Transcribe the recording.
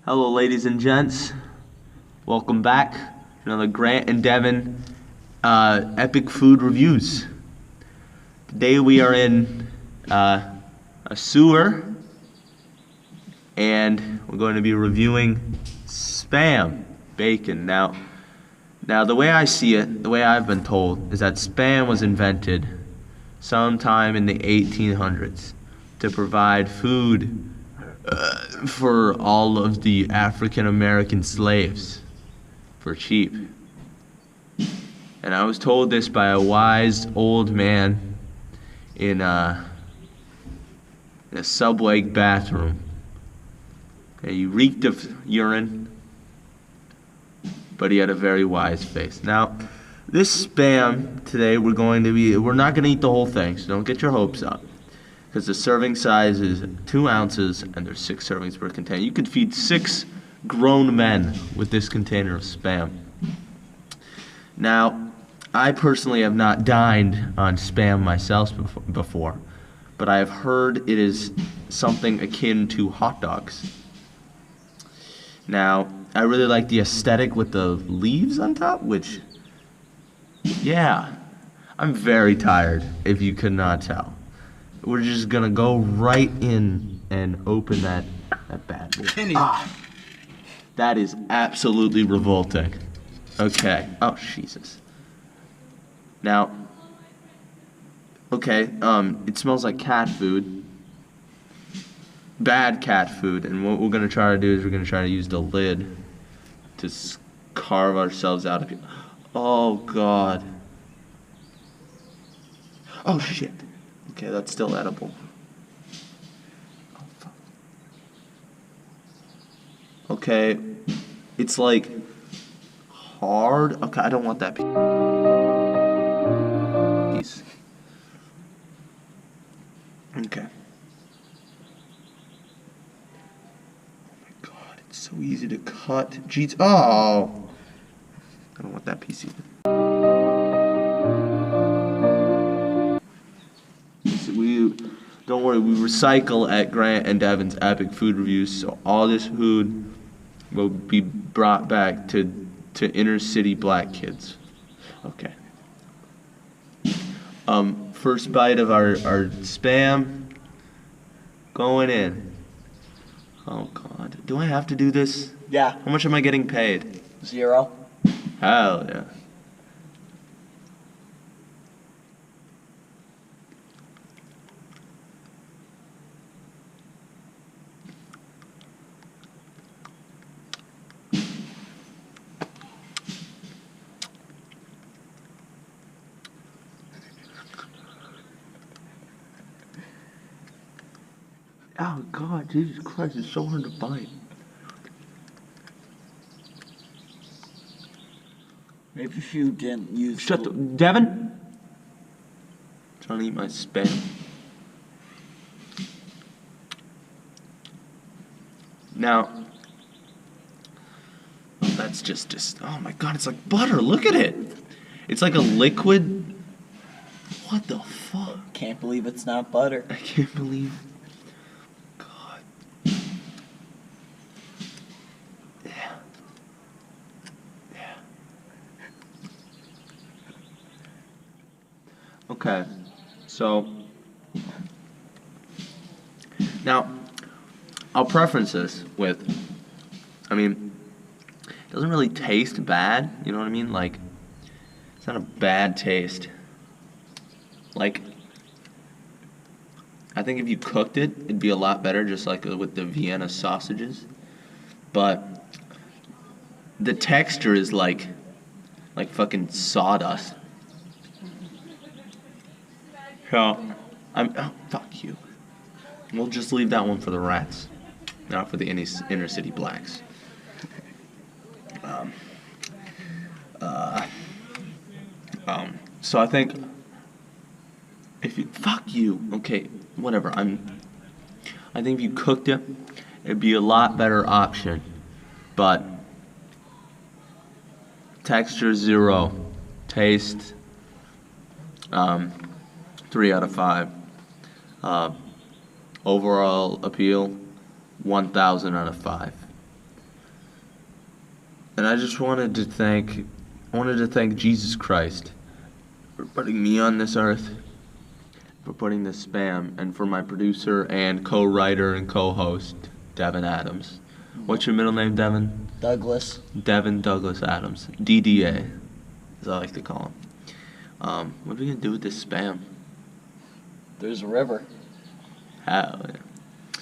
Hello, ladies and gents. Welcome back to another Grant and Devin Epic Food Reviews. Today we are in a sewer, and we're going to be reviewing Spam bacon. Now, the way I see it, the way I've been told, is that Spam was invented sometime in the 1800s to provide food for all of the African American slaves for cheap. And I was told this by a wise old man in a subway bathroom. He reeked of urine, but he had a very wise face. Now, this Spam today, we're not going to eat the whole thing, so don't get your hopes up. Because the serving size is 2 ounces and there's 6 servings per container. You could feed 6 grown men with this container of Spam. Now, I personally have not dined on Spam myself before, but I have heard it is something akin to hot dogs. Now, I really like the aesthetic with the leaves on top, which, yeah, I'm very tired, if you could not tell. We're just gonna go right in and open that bad boy. That is absolutely revolting. Okay. Oh, Jesus. Now, okay, it smells like cat food. Bad cat food. And what we're gonna try to do is we're gonna try to use the lid to carve ourselves out of it. Oh, God. Oh, shit. Okay, that's still edible. Oh, fuck. Okay, it's like hard. Okay, I don't want that piece. Okay. Oh my God, it's so easy to cut. Jeez. Oh! I don't want that piece either. Don't worry, we recycle at Grant and Devin's Epic Food Reviews, so all this food will be brought back to inner city black kids. Okay. First bite of our Spam going in. Oh, God. Do I have to do this? Yeah. How much am I getting paid? 0. Hell yeah. Oh, God, Jesus Christ, it's so hard to bite. Maybe if you didn't use... Shut the... Devin? Trying to eat my Spam. Now... Oh, that's just... Oh, my God, it's like butter. Look at it. It's like a liquid... What the fuck? Can't believe it's not butter. I can't believe... Okay, so now I'll preference this with, it doesn't really taste bad, you know what I mean? Like, it's not a bad taste. Like, I think if you cooked it, it'd be a lot better, just like with the Vienna sausages. But the texture is like fucking sawdust. So, oh, fuck you. We'll just leave that one for the rats, not for the inner city blacks. So I think if you, fuck you, okay, whatever, I think if you cooked it, it'd be a lot better option, but texture 0, taste, 3 out of 5. Overall appeal, 1,000 out of 5. And I just wanted to thank Jesus Christ for putting me on this earth, for putting this spam, and for my producer and co-writer and co-host, Devin Adams. What's your middle name, Devin? Douglas. Devin Douglas Adams. DDA, as I like to call him. What are we gonna do with this spam? There's a river. How?